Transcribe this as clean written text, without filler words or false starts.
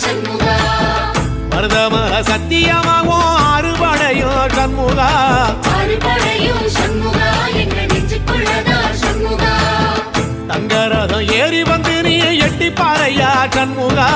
சண்முகா மருதமர சத்தியமாகும் அறுபடையும் சண்முகா தங்கரதம் ஏறி வந்து நீ எட்டி பாறையா சண்முகா